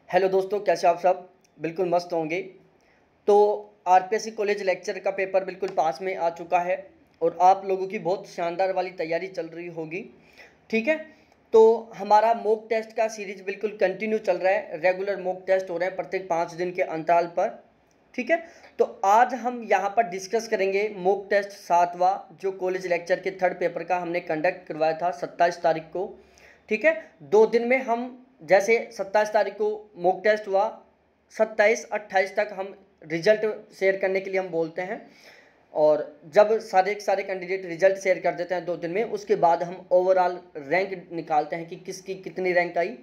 Hello दोस्तों, कैसे आप सब? बिल्कुल मस्त होंगे। तो आरपीएससी कॉलेज लेक्चर का पेपर बिल्कुल पास में आ चुका है और आप लोगों की बहुत शानदार वाली तैयारी चल रही होगी। ठीक है, तो हमारा मॉक टेस्ट का सीरीज बिल्कुल कंटिन्यू चल रहा है। रेगुलर मॉक टेस्ट हो रहे हैं प्रत्येक 5 दिन के अंतराल पर। ठीक है, तो आज हम यहाँ पर डिस्कस करेंगे मॉक टेस्ट 7वां, जो कॉलेज लेक्चर के थर्ड पेपर का हमने कंडक्ट करवाया था 27 तारीख को। ठीक है, 2 दिन में हम, जैसे 27 तारीख को मॉक टेस्ट हुआ, 27-28 तक हम रिजल्ट शेयर करने के लिए हम बोलते हैं। और जब सारे कैंडिडेट रिजल्ट शेयर कर देते हैं 2 दिन में, उसके बाद हम ओवरऑल रैंक निकालते हैं कि किसकी कितनी रैंक आई।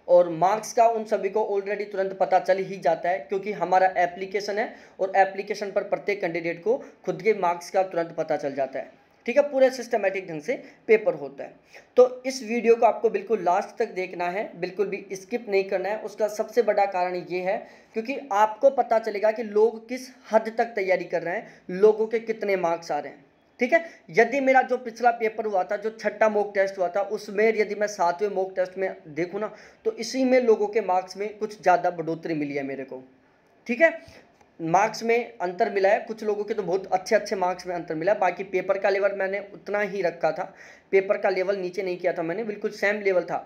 और मार्क्स का उन सभी को ऑलरेडी तुरंत पता चल ही जाता है, क्योंकि हमारा एप्लीकेशन है और एप्लीकेशन पर प्रत्येक कैंडिडेट को खुद के मार्क्स का तुरंत पता चल जाता है। ठीक है, पूरे सिस्टमेटिक ढंग से पेपर होता है। तो इस वीडियो को आपको बिल्कुल लास्ट तक देखना है, बिल्कुल भी स्किप नहीं करना है। उसका सबसे बड़ा कारण ये है क्योंकि आपको पता चलेगा कि लोग किस हद तक तैयारी कर रहे हैं, लोगों के कितने मार्क्स आ रहे हैं। ठीक है, यदि मेरा जो पिछला पेपर हुआ था, जो छठा मॉक टेस्ट हुआ था, उसमें यदि मैं 7वें मॉक टेस्ट में देखूँ ना, तो इसी में लोगों के मार्क्स में कुछ ज़्यादा बढ़ोतरी मिली है मेरे को। ठीक है, मार्क्स में अंतर मिला है, कुछ लोगों के तो बहुत अच्छे अच्छे मार्क्स में अंतर मिला है। बाकी पेपर का लेवल मैंने उतना ही रखा था, पेपर का लेवल नीचे नहीं किया था मैंने, बिल्कुल सेम लेवल था।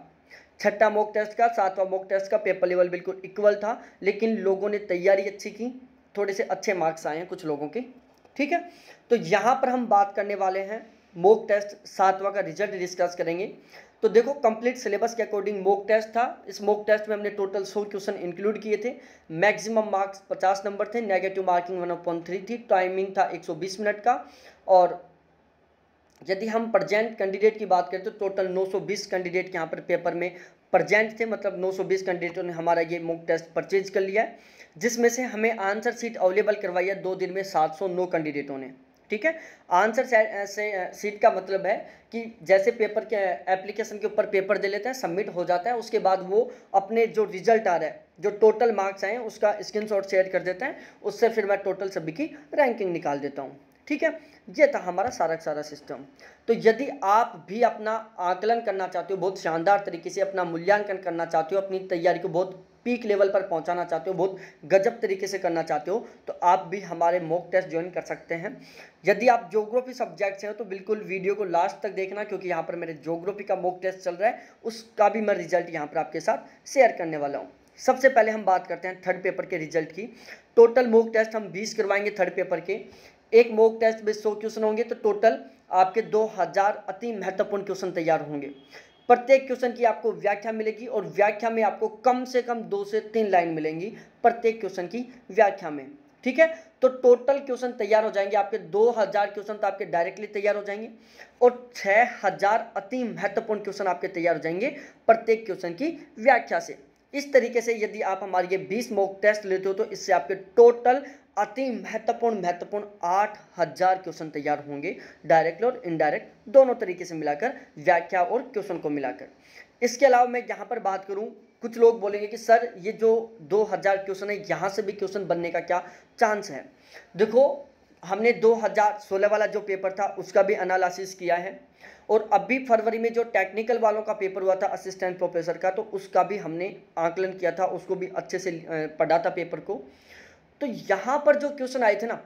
छठा मॉक टेस्ट का 7वां मॉक टेस्ट का पेपर लेवल बिल्कुल इक्वल था, लेकिन लोगों ने तैयारी अच्छी की, थोड़े से अच्छे मार्क्स आए हैं कुछ लोगों के। ठीक है, तो यहाँ पर हम बात करने वाले हैं मॉक टेस्ट 7वां का रिजल्ट डिस्कस करेंगे। तो देखो, कंप्लीट सिलेबस के अकॉर्डिंग मॉक टेस्ट था। इस मॉक टेस्ट में हमने टोटल 100 क्वेश्चन इंक्लूड किए थे। मैक्सिमम मार्क्स 50 नंबर थे, नेगेटिव मार्किंग 1/3 थी। टाइमिंग था 120 मिनट का। और यदि हम प्रेजेंट कैंडिडेट की बात करें तो टोटल 920 कैंडिडेट यहाँ पर पेपर में प्रेजेंट थे, मतलब 920 कैंडिडेटों ने हमारा ये मॉक टेस्ट परचेज कर लिया है, जिसमें से हमें आंसर सीट अवेलेबल करवाई है 2 दिन में 709 कैंडिडेटों ने। ठीक है, आंसर सीट का मतलब है कि जैसे पेपर के एप्लीकेशन के ऊपर पेपर दे लेते हैं, सबमिट हो जाता है, उसके बाद वो अपने जो रिजल्ट आ रहा है, जो टोटल मार्क्स आए हैं, उसका स्क्रीनशॉट शेयर कर देते हैं। उससे फिर मैं टोटल सभी की रैंकिंग निकाल देता हूँ। ठीक है, ये था हमारा सारा का सारा सिस्टम। तो यदि आप भी अपना आकलन करना चाहते हो, बहुत शानदार तरीके से अपना मूल्यांकन करना चाहते हो, अपनी तैयारी को बहुत पीक लेवल पर पहुंचाना चाहते हो, बहुत गजब तरीके से करना चाहते हो, तो आप भी हमारे मॉक टेस्ट ज्वाइन कर सकते हैं। यदि आप ज्योग्राफी सब्जेक्ट से हो तो बिल्कुल वीडियो को लास्ट तक देखना, क्योंकि यहाँ पर मेरे ज्योग्राफी का मॉक टेस्ट चल रहा है, उसका भी मैं रिजल्ट यहाँ पर आपके साथ शेयर करने वाला हूँ। सबसे पहले हम बात करते हैं थर्ड पेपर के रिजल्ट की। टोटल मॉक टेस्ट हम 20 करवाएंगे थर्ड पेपर के। एक मॉक टेस्ट में 100 क्वेश्चन होंगे, तो टोटल आपके 2000 अति महत्वपूर्ण क्वेश्चन तैयार होंगे। प्रत्येक क्वेश्चन की आपको व्याख्या मिलेगी और व्याख्या में आपको कम से कम 2 से 3 लाइन मिलेंगी प्रत्येक क्वेश्चन की व्याख्या में। ठीक है, तो टोटल क्वेश्चन तैयार हो जाएंगे आपके 2000 क्वेश्चन तो आपके डायरेक्टली तैयार हो जाएंगे, और 6000 अति महत्वपूर्ण क्वेश्चन आपके तैयार हो जाएंगे प्रत्येक क्वेश्चन की व्याख्या से। इस तरीके से यदि आप हमारे ये 20 मॉक टेस्ट लेते हो, तो इससे आपके टोटल अति महत्वपूर्ण 8000 क्वेश्चन तैयार होंगे, डायरेक्ट और इनडायरेक्ट दोनों तरीके से मिलाकर, व्याख्या और क्वेश्चन को मिलाकर। इसके अलावा मैं यहाँ पर बात करूँ, कुछ लोग बोलेंगे कि सर ये जो 2000 क्वेश्चन है, यहाँ से भी क्वेश्चन बनने का क्या चांस है? देखो, हमने 2016 वाला जो पेपर था उसका भी एनालिसिस किया है, और अभी फरवरी में जो टेक्निकल वालों का पेपर हुआ था असिस्टेंट प्रोफेसर का, तो उसका भी हमने आकलन किया था, उसको भी अच्छे से पढ़ा था पेपर को। तो यहाँ पर जो क्वेश्चन आए थे ना,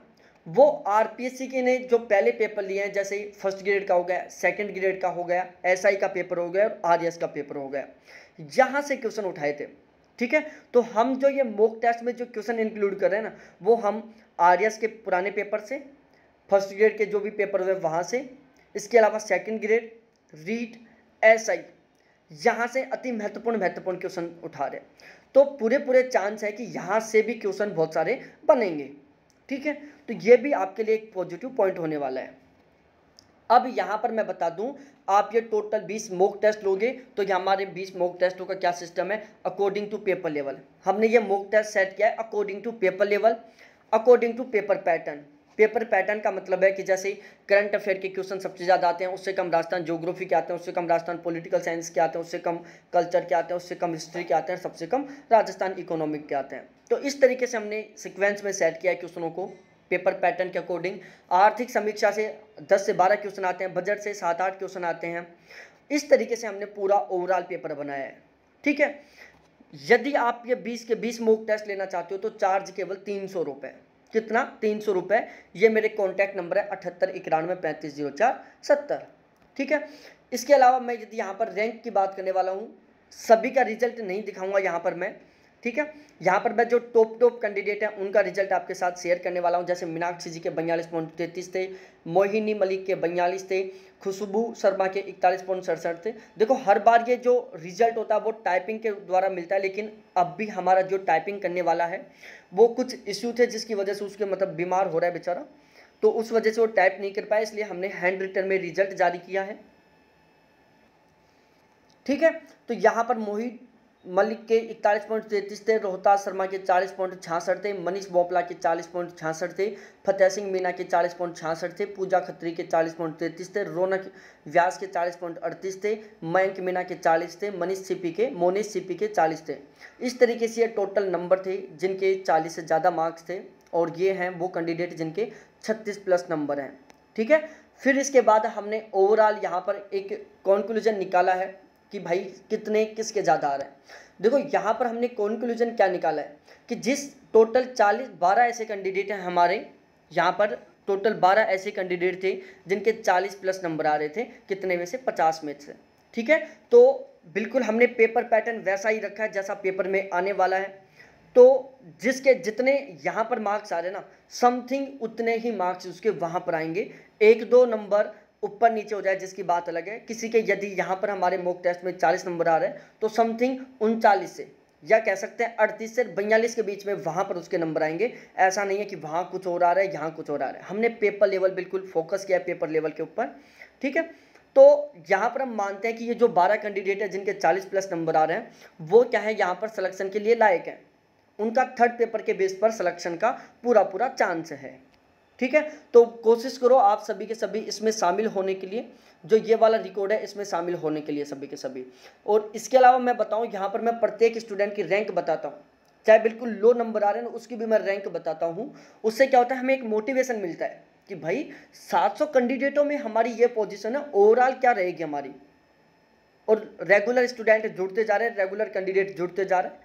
वो आरपीएससी के ने जो पहले पेपर लिए हैं, जैसे फर्स्ट ग्रेड का हो गया, सेकंड ग्रेड का हो गया, एसआई का पेपर हो गया और आरएस का पेपर हो गया, यहाँ से क्वेश्चन उठाए थे। ठीक है, तो हम जो ये मॉक टेस्ट में जो क्वेश्चन इंक्लूड कर रहे हैं ना, वो हम आरएस के पुराने पेपर से, फर्स्ट ग्रेड के जो भी पेपर हुए वहाँ से, इसके अलावा सेकंड ग्रेड, रीट, एसआई, यहाँ से अति महत्वपूर्ण क्वेश्चन उठा रहे। तो पूरे चांस है कि यहाँ से भी क्वेश्चन बहुत सारे बनेंगे। ठीक है, तो ये भी आपके लिए एक पॉजिटिव पॉइंट होने वाला है। अब यहाँ पर मैं बता दूं, आप ये टोटल 20 मॉक टेस्ट लोगे, तो ये हमारे 20 मॉक टेस्टों का क्या सिस्टम है, अकॉर्डिंग टू पेपर लेवल। हमने ये मॉक टेस्ट सेट किया है according to paper level, according to paper pattern. Paper pattern का मतलब है कि जैसे करंट अफेयर के क्वेश्चन सबसे ज़्यादा आते हैं, उससे कम राजस्थान ज्योग्राफी के आते हैं, उससे कम राजस्थान पॉलिटिकल साइंस के आते हैं, उससे कम कल्चर के आते हैं, उससे कम हिस्ट्री के आते हैं, सबसे कम राजस्थान इकोनॉमिक के आते हैं। तो इस तरीके से हमने सिक्वेंस में सेट किया है क्वेश्चनों को पेपर पैटर्न के अकॉर्डिंग। आर्थिक समीक्षा से 10 से 12 क्वेश्चन आते हैं, बजट से 7-8 क्वेश्चन आते हैं। इस तरीके से हमने पूरा ओवरऑल पेपर बनाया है। ठीक है, यदि आप ये 20 के 20 मॉक टेस्ट लेना चाहते हो तो चार्ज केवल 300 रुपये। कितना? 300 रुपये। ये मेरे कॉन्टैक्ट नंबर है 7891350470। ठीक है। इसके अलावा मैं यदि यहाँ पर रैंक की बात करने वाला हूँ, सभी का रिजल्ट नहीं दिखाऊंगा यहाँ पर मैं। ठीक है। यहाँ पर मैं जो टॉप कैंडिडेट हैं उनका रिजल्ट आपके साथ शेयर करने वाला हूँ। जैसे मीनाक्षी जी के 42.33 थे, मोहिनी मलिक के 42 थे, खुशबू शर्मा के 41.67 थे। देखो हर बार ये जो रिजल्ट होता है वो टाइपिंग के द्वारा मिलता है, लेकिन अब भी हमारा जो टाइपिंग करने वाला है वो कुछ इश्यू थे जिसकी वजह से उसके मतलब बीमार हो रहा है बेचारा, तो उस वजह से वो टाइप नहीं कर पाया, इसलिए हमने हैंड रिटन में रिजल्ट जारी किया है। ठीक है। तो यहाँ पर मोहित मलिक के 41.33 थे, रोहतास शर्मा के 40.66 थे, मनीष बोपला के 40.66 थे, फतेह सिंह मीना के 40.66 थे, पूजा खत्री के 40.33 थे, रौनक व्यास के 40.38 थे, मयंक मीना के 40 थे, मोनिश सीपी के 40 थे। इस तरीके से ये टोटल नंबर थे जिनके 40 से ज़्यादा मार्क्स थे, और ये हैं वो कैंडिडेट जिनके 36+ नंबर हैं। ठीक है। फिर इसके बाद हमने ओवरऑल यहाँ पर एक कंक्लूजन निकाला है कि भाई कितने किसके ज़्यादा आ रहे हैं। देखो यहाँ पर हमने कंक्लूजन क्या निकाला है कि जिस टोटल 12 ऐसे कैंडिडेट हैं हमारे यहाँ पर, टोटल 12 ऐसे कैंडिडेट थे जिनके 40+ नंबर आ रहे थे, कितने में से? 50 में से। ठीक है। तो बिल्कुल हमने पेपर पैटर्न वैसा ही रखा है जैसा पेपर में आने वाला है। तो जिसके जितने यहाँ पर मार्क्स आ रहे हैं ना, समथिंग उतने ही मार्क्स उसके वहाँ पर आएंगे। 1-2 नंबर ऊपर नीचे हो जाए जिसकी बात अलग है। किसी के यदि यहाँ पर हमारे मॉक टेस्ट में 40 नंबर आ रहे हैं तो समथिंग 39 से, या कह सकते हैं 38 से 42 के बीच में वहाँ पर उसके नंबर आएंगे। ऐसा नहीं है कि वहाँ कुछ और आ रहा है यहाँ कुछ और आ रहा है। हमने पेपर लेवल बिल्कुल फोकस किया है पेपर लेवल के ऊपर। ठीक है। तो यहाँ पर हम मानते हैं कि ये जो 12 कैंडिडेट है जिनके 40+ नंबर आ रहे हैं वो क्या है, यहाँ पर सिलेक्शन के लिए लायक है। उनका थर्ड पेपर के बेस पर सिलेक्शन का पूरा चांस है। ठीक है। तो कोशिश करो आप सभी के सभी इसमें शामिल होने के लिए, जो ये वाला रिकॉर्ड है इसमें शामिल होने के लिए सभी के सभी। और इसके अलावा मैं बताऊं, यहाँ पर मैं प्रत्येक स्टूडेंट की रैंक बताता हूँ, चाहे बिल्कुल लो नंबर आ रहे हैं ना उसकी भी मैं रैंक बताता हूँ। उससे क्या होता है, हमें एक मोटिवेशन मिलता है कि भाई 700 कैंडिडेटों में हमारी ये पोजीशन है, ओवरऑल क्या रहेगी हमारी। और रेगुलर स्टूडेंट जुड़ते जा रहे हैं, रेगुलर कैंडिडेट जुड़ते जा रहे हैं,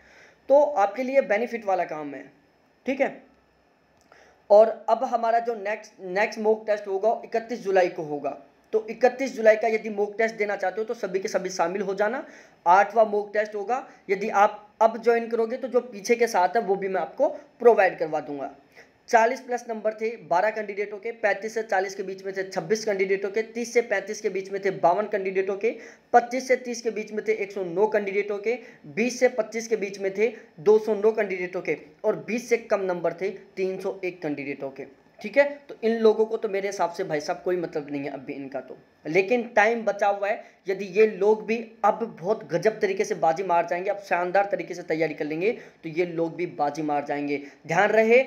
तो आपके लिए बेनिफिट वाला काम है। ठीक है। और अब हमारा जो नेक्स्ट मॉक टेस्ट होगा 31 जुलाई को होगा। तो 31 जुलाई का यदि मॉक टेस्ट देना चाहते हो तो सभी के सभी शामिल हो जाना। 8वां मॉक टेस्ट होगा। यदि आप अब ज्वाइन करोगे तो जो पीछे के साथ है वो भी मैं आपको प्रोवाइड करवा दूंगा। 40+ नंबर थे 12 कैंडिडेटों के, 35 से 40 के बीच में थे 26 कैंडिडेटों के, 30 से 35 के बीच में थे 52 कैंडिडेटों के, 25 से 30 के बीच में थे 109 कैंडिडेटों के, 20 से 25 के बीच में थे 209 कैंडिडेटों के, और 20 से कम नंबर थे 301 कैंडिडेटों के। ठीक है। तो इन लोगों को तो मेरे हिसाब से भाई साहब कोई मतलब नहीं है अब भी इनका तो, लेकिन टाइम बचा हुआ है। यदि ये लोग भी अब बहुत गजब तरीके से बाजी मार जाएंगे, अब शानदार तरीके से तैयारी कर लेंगे तो ये लोग भी बाजी मार जाएंगे। ध्यान रहे,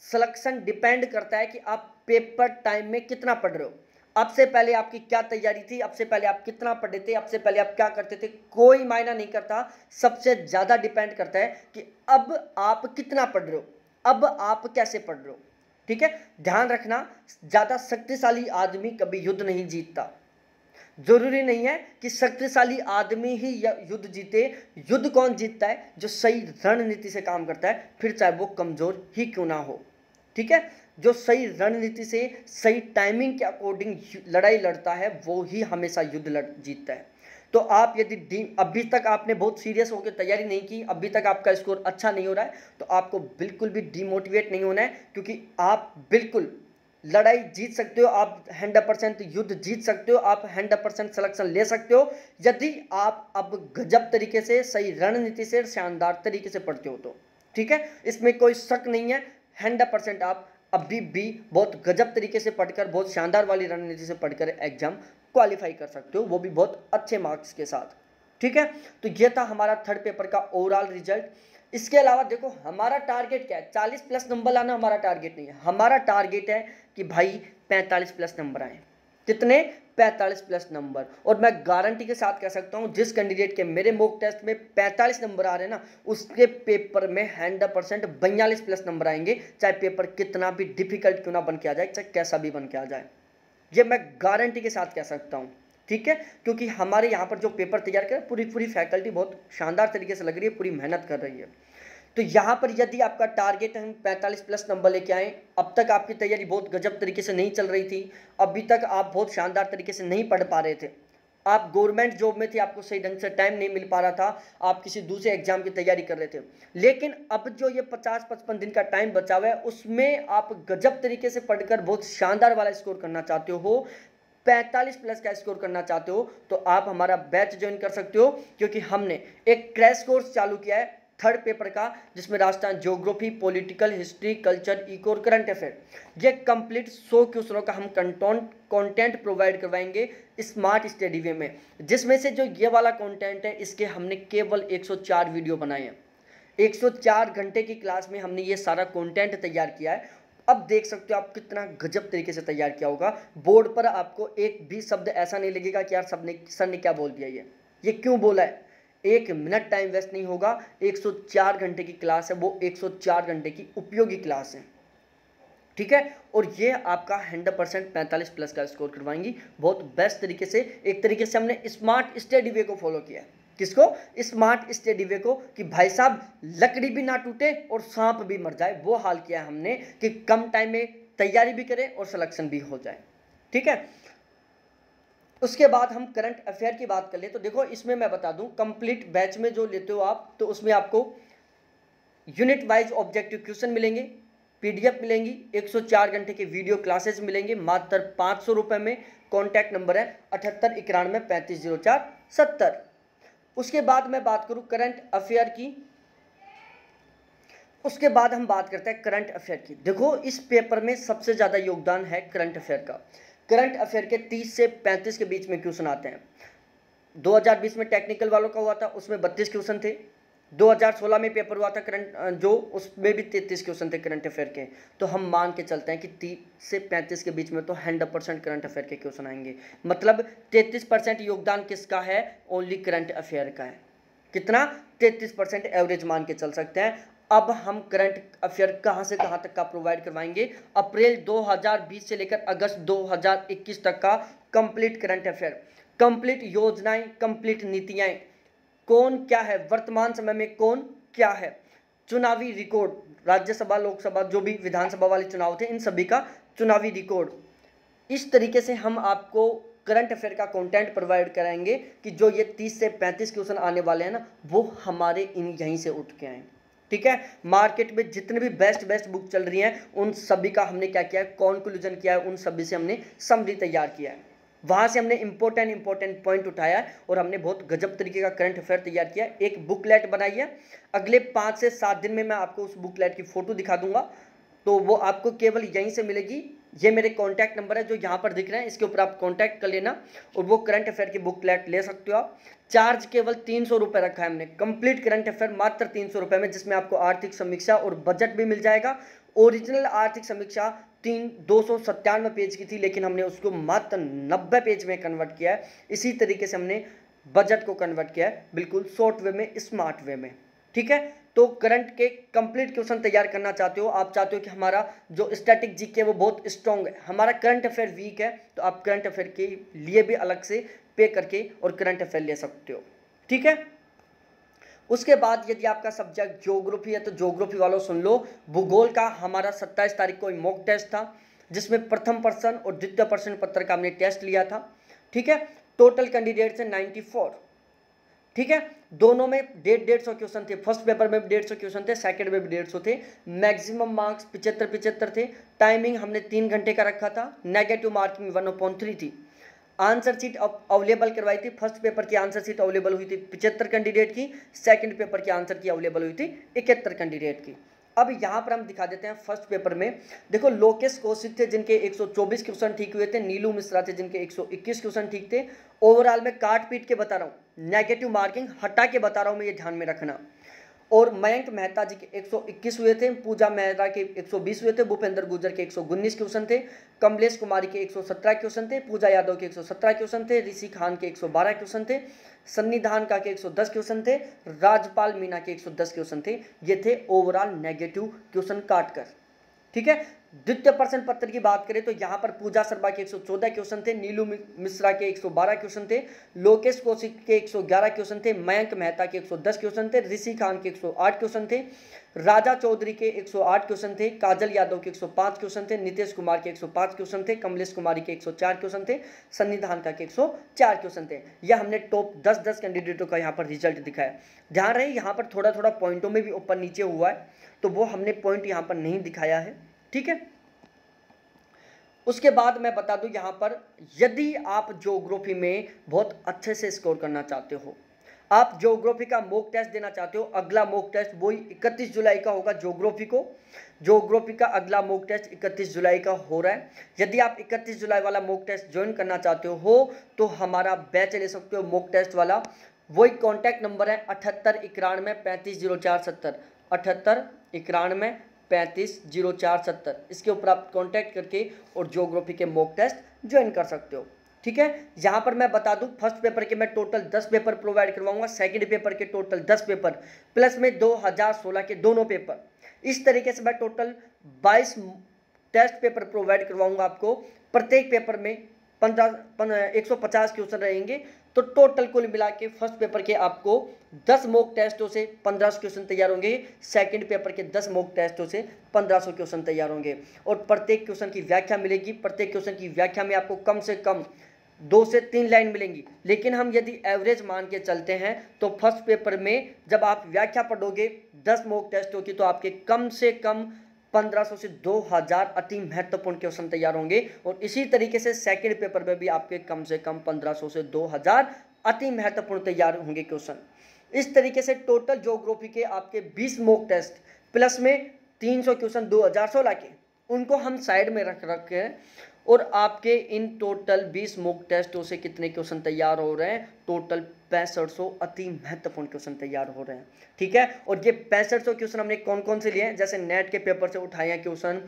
सिलेक्शन डिपेंड करता है कि आप पेपर टाइम में कितना पढ़ रहे हो। अब से पहले आपकी क्या तैयारी थी, अब से पहले आप कितना पढ़े थे, अब से पहले आप क्या करते थे, कोई मायना नहीं करता। सबसे ज़्यादा डिपेंड करता है कि अब आप कितना पढ़ रहे हो, अब आप कैसे पढ़ रहे हो। ठीक है। ध्यान रखना, ज़्यादा शक्तिशाली आदमी कभी युद्ध नहीं जीतता। जरूरी नहीं है कि शक्तिशाली आदमी ही युद्ध जीते। युद्ध कौन जीतता है? जो सही रणनीति से काम करता है, फिर चाहे वो कमजोर ही क्यों ना हो। ठीक है। जो सही रणनीति से सही टाइमिंग के अकॉर्डिंग लड़ाई लड़ता है वो ही हमेशा युद्ध जीतता है। तो आप यदि अभी तक आपने बहुत सीरियस होकर तैयारी नहीं की, अभी तक आपका स्कोर अच्छा नहीं हो रहा है, तो आपको बिल्कुल भी डिमोटिवेट नहीं होना है, क्योंकि आप बिल्कुल लड़ाई जीत सकते हो। आप 100% युद्ध जीत सकते हो, आप 100% सिलेक्शन ले सकते हो यदि आप अब गजब तरीके से सही रणनीति से शानदार तरीके से पढ़ते हो तो। ठीक है। इसमें कोई शक नहीं है, 100% आप अभी भी बहुत गजब तरीके से पढ़कर, बहुत शानदार वाली रणनीति से पढ़कर एग्जाम क्वालिफाई कर सकते हो, वो भी बहुत अच्छे मार्क्स के साथ। ठीक है। तो ये था हमारा थर्ड पेपर का ओवरऑल रिजल्ट। इसके अलावा देखो हमारा टारगेट क्या है, 40+ नंबर लाना हमारा टारगेट नहीं है। हमारा टारगेट है कि भाई 45+ नंबर आए। कितने? 45+ नंबर। और मैं गारंटी के साथ कह सकता हूं जिस कैंडिडेट के मेरे मॉक टेस्ट में 45 नंबर आ रहे हैं ना, उसके पेपर में 100% 42+ नंबर आएंगे, चाहे पेपर कितना भी डिफिकल्ट क्यों ना बन के आ जाए, चाहे कैसा भी बन के आ जाए। ये मैं गारंटी के साथ कह सकता हूँ। ठीक है, क्योंकि हमारे यहाँ पर जो पेपर तैयार कर पूरी पूरी फैकल्टी बहुत शानदार तरीके से लग रही है, पूरी मेहनत कर रही है। तो यहाँ पर यदि आपका टारगेट हम 45 प्लस नंबर लेके आए, अब तक आपकी तैयारी बहुत गजब तरीके से नहीं चल रही थी, अभी तक आप बहुत शानदार तरीके से नहीं पढ़ पा रहे थे, आप गवर्नमेंट जॉब में थे, आपको सही ढंग से टाइम नहीं मिल पा रहा था, आप किसी दूसरे एग्जाम की तैयारी कर रहे थे, लेकिन अब जो ये 50-55 दिन का टाइम बचा हुआ है उसमें आप गजब तरीके से पढ़कर बहुत शानदार वाला स्कोर करना चाहते हो, 45 प्लस का स्कोर करना चाहते हो, तो आप हमारा बैच ज्वाइन कर सकते हो, क्योंकि हमने एक क्रैश कोर्स चालू किया है थर्ड पेपर का, जिसमें Rajasthan geography, political, history, culture, eco और करंट अफेयर, ये कंप्लीट 100 क्वेश्चनों का हम कंटेंट प्रोवाइड करवाएंगे स्मार्ट स्टडी वे में, जिसमें से जो ये वाला कंटेंट है इसके हमने केवल 104 वीडियो बनाए हैं, 104 घंटे की क्लास में हमने ये सारा कंटेंट तैयार किया है। अब देख सकते हो आप कितना गजब तरीके से तैयार किया होगा, बोर्ड पर आपको एक भी शब्द ऐसा नहीं लगेगा कि यार सर ने क्या बोल दिया, ये क्यों बोला है, 1 मिनट टाइम वेस्ट नहीं होगा। 104 घंटे की क्लास है, वो 104 घंटे की उपयोगी क्लास है, ठीक है, और ये आपका 100% 45 प्लस का स्कोर करवाएंगी बहुत बेस्ट तरीके से। एक तरीके से हमने स्मार्ट स्टडी वे को फॉलो किया है, किसको, स्मार्ट स्टडी वे को, कि भाई साहब लकड़ी भी ना टूटे और सांप भी मर जाए, वो हाल किया है हमने कि कम टाइम में तैयारी भी करें और सिलेक्शन भी हो जाए, ठीक है। उसके बाद हम करंट अफेयर की बात कर ले, तो देखो इसमें मैं बता दूं कंप्लीट बैच में जो लेते हो आप, तो उसमें आपको यूनिट वाइज ऑब्जेक्टिव क्वेश्चन मिलेंगे, पीडीएफ मिलेंगी, 104 घंटे के वीडियो क्लासेस मिलेंगे मात्र 500 रुपये में। कॉन्टैक्ट नंबर है 7891350470। उसके बाद मैं बात करूं करंट अफेयर की, उसके बाद हम बात करते हैं करंट अफेयर की। देखो इस पेपर में सबसे ज़्यादा योगदान है करंट अफेयर का। करंट अफेयर के 30 से 35 के बीच में क्वेश्चन आते हैं। 2020 में टेक्निकल वालों का हुआ था, उसमें 32 क्वेश्चन थे। 2016 में पेपर हुआ था करंट जो, उसमें भी 33 क्वेश्चन थे करंट अफेयर के। तो हम मान के चलते हैं कि 30 से 35 के बीच में तो 100% करंट अफेयर के क्वेश्चन आएंगे। मतलब 33% योगदान किसका है, ओनली करंट अफेयर का है। कितना, 33% एवरेज मान के चल सकते हैं। अब हम करंट अफेयर कहां से कहां तक का प्रोवाइड करवाएंगे, अप्रैल 2020 से लेकर अगस्त 2021 तक का कंप्लीट करंट अफेयर, कंप्लीट योजनाएं, कंप्लीट नीतियां, कौन क्या है वर्तमान समय में, कौन क्या है, चुनावी रिकॉर्ड, राज्यसभा लोकसभा जो भी विधानसभा वाले चुनाव थे इन सभी का चुनावी रिकॉर्ड। इस तरीके से हम आपको करंट अफेयर का कंटेंट प्रोवाइड कराएंगे कि जो ये 30 से 35 क्वेश्चन आने वाले हैं ना, वो हमारे यहीं से उठ के आए, ठीक है। मार्केट में जितने भी बेस्ट बुक चल रही हैं उन सभी का हमने क्या किया है, कॉन्क्लूजन किया है, उन सभी से हमने समरी तैयार किया है, वहाँ से हमने इंपॉर्टेंट पॉइंट उठाया है और हमने बहुत गजब तरीके का करंट अफेयर तैयार किया है। एक बुकलेट बनाई है, अगले 5 से 7 दिन में मैं आपको उस बुकलेट की फ़ोटो दिखा दूंगा, तो वो आपको केवल यहीं से मिलेगी। ये मेरे कॉन्टैक्ट नंबर है जो यहाँ पर दिख रहे हैं, इसके ऊपर आप कॉन्टैक्ट कर लेना और वो करंट अफेयर की बुकलेट ले सकते हो आप। चार्ज केवल 300 रुपये रखा है हमने, कंप्लीट करंट अफेयर मात्र 300 रुपये में, जिसमें आपको आर्थिक समीक्षा और बजट भी मिल जाएगा। ओरिजिनल आर्थिक समीक्षा 297 पेज की थी, लेकिन हमने उसको मात्र 90 पेज में कन्वर्ट किया है। इसी तरीके से हमने बजट को कन्वर्ट किया है, बिल्कुल शॉर्ट वे में, स्मार्ट वे में, ठीक है। तो करंट के कंप्लीट क्वेश्चन तैयार करना चाहते हो, आप चाहते हो कि हमारा जो स्टैटिक जीके है वो बहुत स्ट्रॉन्ग है, हमारा करंट अफेयर वीक है, तो आप करंट अफेयर के लिए भी अलग से पे करके और करंट अफेयर ले सकते हो, ठीक है। उसके बाद यदि आपका सब्जेक्ट ज्योग्राफी है तो ज्योग्राफी वालों सुन लो, भूगोल का हमारा 27 तारीख को मॉक टेस्ट था, जिसमें प्रथम प्रश्न और द्वितीय प्रश्न पत्र का हमने टेस्ट लिया था, ठीक है। टोटल कैंडिडेट से 94, ठीक है। दोनों में 150 क्वेश्चन थे, फर्स्ट पेपर में भी 150 क्वेश्चन थे, सेकंड में भी 150 थे। मैक्सिमम मार्क्स 75 थे। टाइमिंग हमने 3 घंटे का रखा था। नेगेटिव मार्किंग 1/3 थी। आंसर शीट अवेलेबल करवाई थी, फर्स्ट पेपर की आंसर शीट अवेलेबल हुई थी 75 कैंडिडेट की, सेकंड पेपर की आंसर की अवेलेबल हुई थी 71 कैंडिडेट की। अब यहाँ पर हम दिखा देते हैं फर्स्ट पेपर में, देखो लोकेश कौशिक थे जिनके 124 क्वेश्चन ठीक हुए थे, नीलू मिश्रा थे जिनके 121 क्वेश्चन ठीक थे। ओवरऑल में काट पीट के बता रहा हूँ, नेगेटिव मार्किंग हटा के बता रहा हूँ मैं, ये ध्यान में रखना। और मयंक मेहता जी के 121 हुए थे, पूजा मेहता के 120 हुए थे, भूपेंद्र गुर्जर के 119 क्वेश्चन थे, कमलेश कुमारी के 117 क्वेश्चन थे, पूजा यादव के 117 क्वेश्चन थे, ऋषि खान के 112 क्वेश्चन थे, सन्नी धान का के 110 क्वेश्चन थे, राजपाल मीना के 110 क्वेश्चन थे। ये थे ओवरऑल नेगेटिव क्वेश्चन काट कर, ठीक है। द्वितीय प्रश्न पत्र की बात करें तो यहाँ पर पूजा शर्मा के 114 क्वेश्चन थे, नीलू मिश्रा के 112 क्वेश्चन थे, लोकेश कौशिक के 111 क्वेश्चन थे, मयंक मेहता के 110 क्वेश्चन थे, ऋषि खान के 108 क्वेश्चन थे, राजा चौधरी के 108 क्वेश्चन थे, काजल यादव के 105 क्वेश्चन थे, नीतीश कुमार के 105 क्वेश्चन थे, कमलेश कुमारी के 104 क्वेश्चन थे, सन्नी धानका के 104 क्वेश्चन थे। यह हमने टॉप 10 कैंडिडेटों का यहाँ पर रिजल्ट दिखाया। ध्यान रहे यहाँ पर थोड़ा थोड़ा पॉइंटों में भी ऊपर नीचे हुआ है, तो वो हमने पॉइंट यहाँ पर नहीं दिखाया है, ठीक है। उसके बाद मैं बता दूं यहाँ पर, यदि आप ज्योग्राफी में बहुत अच्छे से स्कोर करना चाहते हो, आप ज्योग्राफी का मॉक टेस्ट देना चाहते हो, अगला मॉक टेस्ट वही 31 जुलाई का होगा। ज्योग्राफी का अगला मॉक टेस्ट 31 जुलाई का हो रहा है। यदि आप 31 जुलाई वाला मॉक टेस्ट ज्वाइन करना चाहते हो तो हमारा बैच ले सकते हो मॉक टेस्ट वाला। वही कॉन्टैक्ट नंबर है 7891 350470, 7891 इसके ऊपर आप कांटेक्ट करके और ज्योग्राफी के मॉक टेस्ट ज्वाइन कर सकते हो, ठीक है। यहाँ पर मैं बता दूं, फर्स्ट पेपर के मैं टोटल 10 पेपर प्रोवाइड करवाऊंगा, सेकंड पेपर के टोटल 10 पेपर प्लस में 2016 के दोनों पेपर। इस तरीके से मैं टोटल 22 टेस्ट पेपर प्रोवाइड करवाऊंगा आपको। प्रत्येक पेपर में 150 क्वेश्चन रहेंगे, तो टोटल कुल मिला के फर्स्ट पेपर के आपको 10 मॉक टेस्टों से 1500 क्वेश्चन तैयार होंगे, सेकंड पेपर के 10 मॉक टेस्टों से 1500 क्वेश्चन तैयार होंगे, और प्रत्येक क्वेश्चन की व्याख्या मिलेगी। प्रत्येक क्वेश्चन की व्याख्या में आपको कम से कम 2 से 3 लाइन मिलेंगी। लेकिन हम यदि एवरेज मान के चलते हैं तो फर्स्ट पेपर में जब आप व्याख्या पढ़ोगे 10 मॉक टेस्ट होगी तो आपके कम से कम 1500 से 2000 अति महत्वपूर्ण क्वेश्चन तैयार होंगे, और इसी तरीके से सेकंड पेपर में भी आपके कम से कम 1500 से 2000 अति महत्वपूर्ण तैयार होंगे क्वेश्चन। इस तरीके से टोटल ज्योग्राफी के आपके 20 मॉक टेस्ट प्लस में 300 क्वेश्चन 2016 के, उनको हम साइड में रख रखे हैं, और आपके इन टोटल 20 मॉक टेस्टों से कितने क्वेश्चन तैयार हो रहे हैं? टोटल 6500 अति महत्वपूर्ण क्वेश्चन तैयार हो रहे हैं, ठीक है। और ये 6500 क्वेश्चन हमने कौन कौन से लिए हैं? जैसे नेट के पेपर से उठाए हैं क्वेश्चन,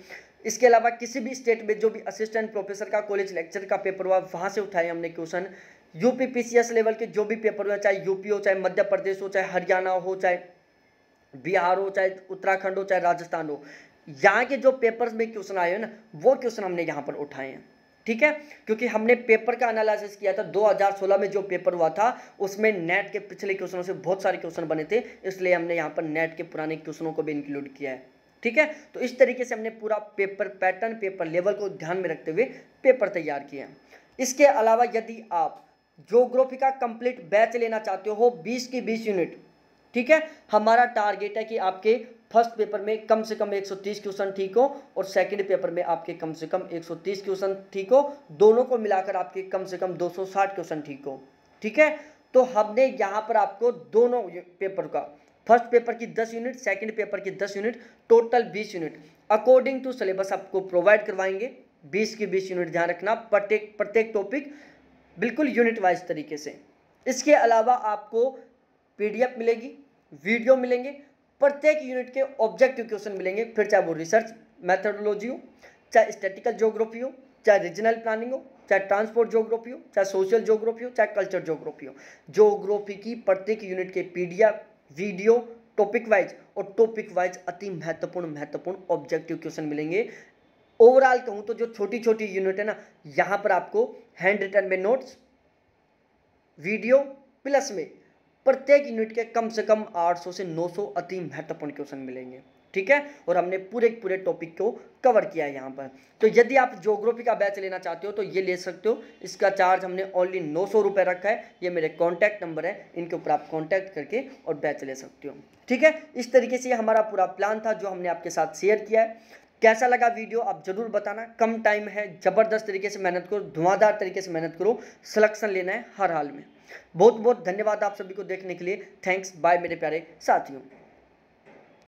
इसके अलावा किसी भी स्टेट में जो भी असिस्टेंट प्रोफेसर का कॉलेज लेक्चर का पेपर हुआ वहाँ से उठाए हमने क्वेश्चन। यूपी पीसीएस लेवल के जो भी पेपर हुआ, चाहे यूपी हो, चाहे मध्य प्रदेश हो, चाहे हरियाणा हो, चाहे बिहार हो, चाहे उत्तराखंड हो, चाहे राजस्थान हो, यहाँ के जो पेपर्स में क्वेश्चन आए हैं ना, वो क्वेश्चन हमने यहाँ पर उठाए हैं, ठीक है। क्योंकि हमने पेपर का एनालिसिस किया था 2016 में जो पेपर हुआ था उसमें नेट के पिछले क्वेश्चनों से बहुत सारे क्वेश्चन बने थे, इसलिए हमने यहाँ पर नेट के पुराने क्वेश्चनों को भी इंक्लूड किया है, ठीक है। तो इस तरीके से हमने पूरा पेपर पैटर्न, पेपर लेवल को ध्यान में रखते हुए पेपर तैयार किया है। इसके अलावा यदि आप ज्योग्राफी का कंप्लीट बैच लेना चाहते हो 20 की 20 यूनिट, ठीक है, हमारा टारगेट है कि आपके फर्स्ट पेपर में कम से कम 130 क्वेश्चन ठीक हो और सेकंड पेपर में आपके कम से कम 130 क्वेश्चन ठीक हो, दोनों को मिलाकर आपके कम से कम 260 क्वेश्चन ठीक हो, ठीक है। तो हमने यहाँ पर आपको दोनों पेपर का, फर्स्ट पेपर की 10 यूनिट, सेकंड पेपर की 10 unit, total 20 unit according to syllabus आपको प्रोवाइड करवाएंगे। 20 की 20 यूनिट, ध्यान रखना, प्रत्येक टॉपिक बिल्कुल यूनिट वाइज तरीके से। इसके अलावा आपको PDF मिलेगी, वीडियो मिलेंगे, प्रत्येक यूनिट के ऑब्जेक्टिव क्वेश्चन मिलेंगे, फिर चाहे वो रिसर्च मेथोडोलॉजी हो, चाहे स्टैटिकल ज्योग्राफी हो, चाहे रीजनल प्लानिंग हो, चाहे ट्रांसपोर्ट ज्योग्राफी हो, चाहे सोशल ज्योग्राफी हो, चाहे कल्चर ज्योग्राफी हो। ज्योग्राफी की प्रत्येक यूनिट के PDF, वीडियो, टॉपिक वाइज और टॉपिक वाइज अति महत्वपूर्ण ऑब्जेक्टिव क्वेश्चन मिलेंगे। ओवरऑल कहूँ तो जो छोटी छोटी यूनिट है ना, यहाँ पर आपको हैंड रिटन में नोट्स, वीडियो प्लस में प्रत्येक यूनिट के कम से कम 800 से 900 अति महत्वपूर्ण क्वेश्चन मिलेंगे, ठीक है। और हमने पूरे टॉपिक को कवर किया है यहाँ पर। तो यदि आप ज्योग्राफी का बैच लेना चाहते हो तो ये ले सकते हो। इसका चार्ज हमने ओनली 900 रुपये रखा है। ये मेरे कॉन्टैक्ट नंबर है, इनके ऊपर आप कॉन्टैक्ट करके और बैच ले सकते हो, ठीक है। इस तरीके से हमारा पूरा प्लान था जो हमने आपके साथ शेयर किया है। कैसा लगा वीडियो आप जरूर बताना। कम टाइम है, ज़बरदस्त तरीके से मेहनत करो, धुआंधार तरीके से मेहनत करो, सिलेक्शन लेना है हर हाल में। बहुत बहुत धन्यवाद आप सभी को देखने के लिए। थैंक्स, बाय मेरे प्यारे साथियों।